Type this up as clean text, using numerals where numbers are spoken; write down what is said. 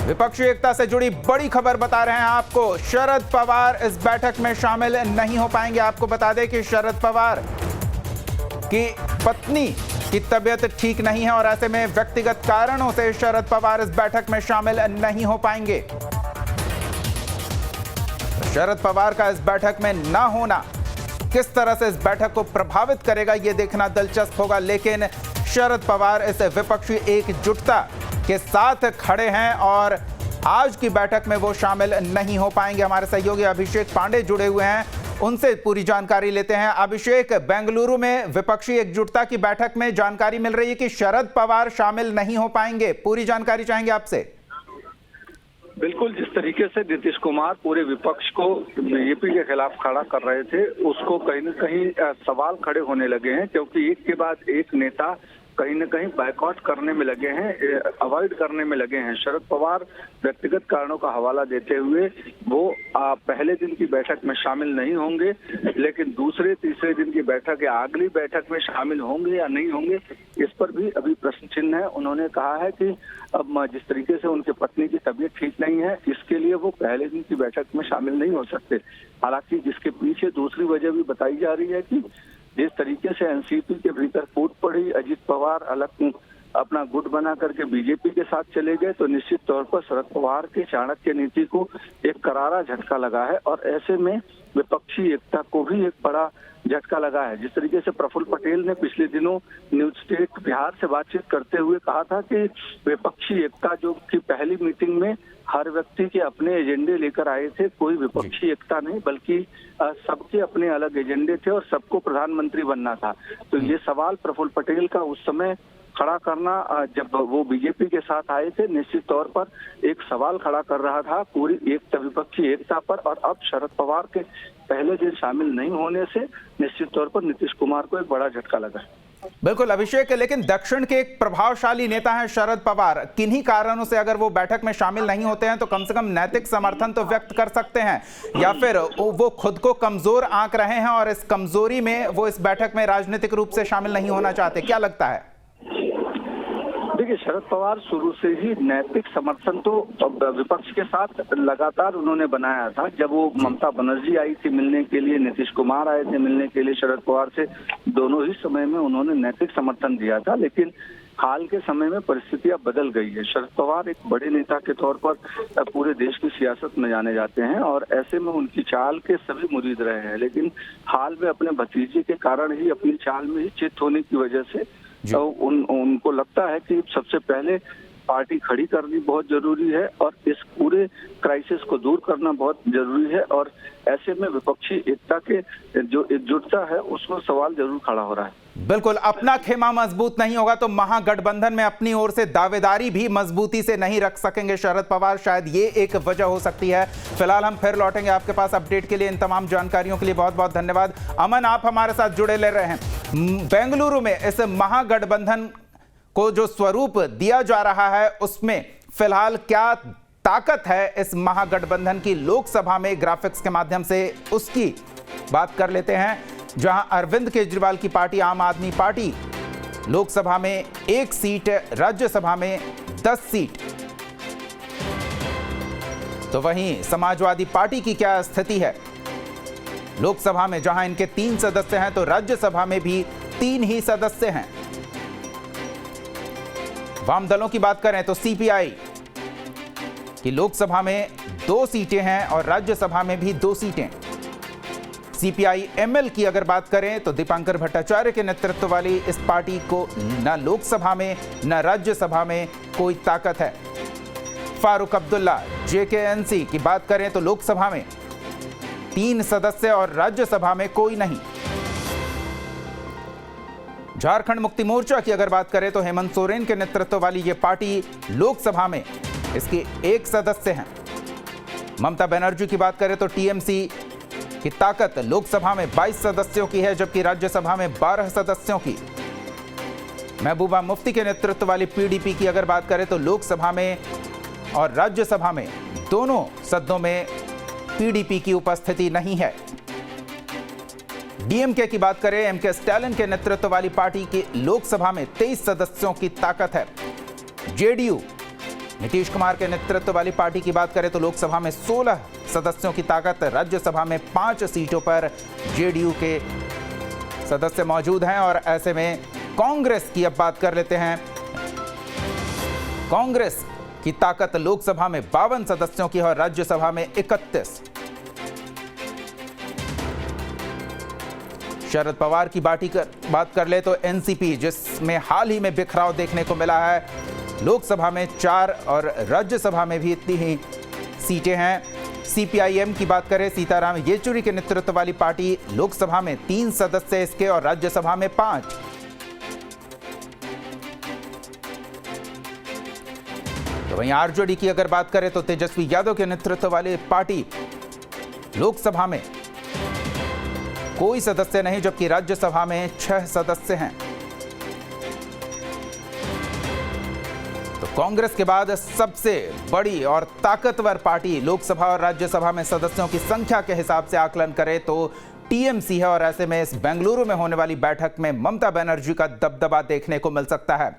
विपक्षी एकता से जुड़ी बड़ी खबर बता रहे हैं आपको। शरद पवार इस बैठक में शामिल नहीं हो पाएंगे। आपको बता दें कि शरद पवार की पत्नी की तबीयत ठीक नहीं है और ऐसे में व्यक्तिगत कारणों से शरद पवार इस बैठक में शामिल नहीं हो पाएंगे। शरद पवार का इस बैठक में ना होना किस तरह से इस बैठक को प्रभावित करेगा, यह देखना दिलचस्प होगा। लेकिन शरद पवार इस विपक्षी एकजुटता के साथ खड़े हैं और आज की बैठक में वो शामिल नहीं हो पाएंगे। हमारे सहयोगी अभिषेक पांडे जुड़े हुए हैं, उनसे पूरी जानकारी लेते हैं। अभिषेक, बेंगलुरु में विपक्षी एकजुटता की बैठक में जानकारी मिल रही है कि शरद पवार शामिल नहीं हो पाएंगे, पूरी जानकारी चाहेंगे आपसे। बिल्कुल, जिस तरीके से नीतीश कुमार पूरे विपक्ष को बीजेपी के खिलाफ खड़ा कर रहे थे, उसको कहीं न कहीं सवाल खड़े होने लगे हैं, क्योंकि एक के बाद एक नेता कहीं न कहीं बायकॉट करने में लगे हैं, अवॉइड करने में लगे हैं। शरद पवार व्यक्तिगत कारणों का हवाला देते हुए वो पहले दिन की बैठक में शामिल नहीं होंगे, लेकिन दूसरे तीसरे दिन की बैठक या अगली बैठक में शामिल होंगे या नहीं होंगे, इस पर भी अभी प्रश्न चिन्ह है। उन्होंने कहा है कि अब जिस तरीके से उनके पत्नी की तबीयत ठीक नहीं है, इसके लिए वो पहले दिन की बैठक में शामिल नहीं हो सकते। हालांकि जिसके पीछे दूसरी वजह भी बताई जा रही है कि जिस तरीके से एनसीपी के भीतर फूट पड़ी, अजित पवार अलग अपना गुट बना करके बीजेपी के साथ चले गए, तो निश्चित तौर पर शरद पवार के चाणक्य नीति को एक करारा झटका लगा है और ऐसे में विपक्षी एकता को भी एक बड़ा झटका लगा है। जिस तरीके से प्रफुल्ल पटेल ने पिछले दिनों न्यूज स्टेट बिहार से बातचीत करते हुए कहा था कि विपक्षी एकता जो की पहली मीटिंग में हर व्यक्ति के अपने एजेंडे लेकर आए थे, कोई विपक्षी एकता नहीं बल्कि सबके अपने अलग एजेंडे थे और सबको प्रधानमंत्री बनना था। तो ये सवाल प्रफुल्ल पटेल का उस समय खड़ा करना, जब वो बीजेपी के साथ आए थे, निश्चित तौर पर एक सवाल खड़ा कर रहा था पूरी विपक्षी एकता पर। और अब शरद पवार के पहले दिन शामिल नहीं होने से निश्चित तौर पर नीतीश कुमार को एक बड़ा झटका लगा है। बिल्कुल अभिषेक, लेकिन दक्षिण के एक प्रभावशाली नेता हैं शरद पवार, किन्हीं कारणों से अगर वो बैठक में शामिल नहीं होते हैं तो कम से कम नैतिक समर्थन तो व्यक्त कर सकते हैं, या फिर वो खुद को कमजोर आंक रहे हैं और इस कमजोरी में वो इस बैठक में राजनीतिक रूप से शामिल नहीं होना चाहते, क्या लगता है? देखिए, शरद पवार शुरू से ही नैतिक समर्थन तो विपक्ष के साथ लगातार उन्होंने बनाया था। जब वो ममता बनर्जी आई थी मिलने के लिए, नीतीश कुमार आए थे मिलने के लिए शरद पवार से, दोनों ही समय में उन्होंने नैतिक समर्थन दिया था। लेकिन हाल के समय में परिस्थितियां बदल गई है। शरद पवार एक बड़े नेता के तौर पर पूरे देश की सियासत में जाने जाते हैं और ऐसे में उनकी चाल के सभी मुरीद रहे हैं, लेकिन हाल में अपने भतीजे के कारण ही अपनी चाल में ही चित होने की वजह से तो उनको लगता है कि सबसे पहले पार्टी खड़ी करनी बहुत जरूरी है और इस पूरे क्राइसिस को दूर करना बहुत जरूरी है। और ऐसे में विपक्षी एकता के जो एकजुटता है उसमें सवाल जरूर खड़ा हो रहा है। बिल्कुल, अपना खेमा मजबूत नहीं होगा तो महागठबंधन में अपनी ओर से दावेदारी भी मजबूती से नहीं रख सकेंगे शरद पवार, शायद ये एक वजह हो सकती है। फिलहाल हम फिर लौटेंगे आपके पास अपडेट के लिए। इन तमाम जानकारियों के लिए बहुत बहुत धन्यवाद। अमन, आप हमारे साथ जुड़े ले रहे हैं। बेंगलुरु में इस महागठबंधन को जो स्वरूप दिया जा रहा है उसमें फिलहाल क्या ताकत है इस महागठबंधन की? लोकसभा में ग्राफिक्स के माध्यम से उसकी बात कर लेते हैं, जहां अरविंद केजरीवाल की पार्टी आम आदमी पार्टी लोकसभा में 1 सीट, राज्यसभा में 10 सीट, तो वहीं समाजवादी पार्टी की क्या स्थिति है? लोकसभा में जहां इनके 3 सदस्य हैं तो राज्यसभा में भी 3 ही सदस्य हैं। वाम दलों की बात करें तो सीपीआई की लोकसभा में 2 सीटें हैं और राज्यसभा में भी 2 सीटें। सीपीआई एमएल की अगर बात करें तो दीपांकर भट्टाचार्य के नेतृत्व वाली इस पार्टी को न लोकसभा में न राज्यसभा में कोई ताकत है। फारूक अब्दुल्ला जेकेएनसी की बात करें तो लोकसभा में 3 सदस्य और राज्यसभा में कोई नहीं। झारखंड मुक्ति मोर्चा की अगर बात करें तो हेमंत सोरेन के नेतृत्व वाली यह पार्टी लोकसभा में इसके 1 सदस्य हैं। ममता बनर्जी की बात करें तो टीएमसी की ताकत लोकसभा में 22 सदस्यों की है, जबकि राज्यसभा में 12 सदस्यों की। महबूबा मुफ्ती के नेतृत्व वाली पीडीपी की अगर बात करें तो लोकसभा में और राज्यसभा में दोनों सदनों में पीडीपी की उपस्थिति नहीं है। डीएमके की बात करें, एमके स्टैलिन के नेतृत्व वाली पार्टी की लोकसभा में 23 सदस्यों की ताकत है। जेडीयू नीतीश कुमार के नेतृत्व वाली पार्टी की बात करें तो लोकसभा में 16 सदस्यों की ताकत, राज्यसभा में 5 सीटों पर जेडीयू के सदस्य मौजूद हैं। और ऐसे में कांग्रेस की अब बात कर लेते हैं। कांग्रेस की ताकत लोकसभा में 52 सदस्यों की और राज्यसभा में 31। शरद पवार की बात कर ले तो एनसीपी, जिसमें हाल ही में बिखराव देखने को मिला है, लोकसभा में 4 और राज्यसभा में भी इतनी ही सीटें हैं। सीपीआईएम की बात करें, सीताराम येचुरी के नेतृत्व वाली पार्टी, लोकसभा में 3 सदस्य इसके और राज्यसभा में 5। तो वहीं आरजेडी की अगर बात करें तो तेजस्वी यादव के नेतृत्व वाली पार्टी, लोकसभा में कोई सदस्य नहीं, जबकि राज्यसभा में 6 सदस्य हैं। तो कांग्रेस के बाद सबसे बड़ी और ताकतवर पार्टी लोकसभा और राज्यसभा में सदस्यों की संख्या के हिसाब से आकलन करें तो टीएमसी है। और ऐसे में इस बेंगलुरु में होने वाली बैठक में ममता बनर्जी का दबदबा देखने को मिल सकता है।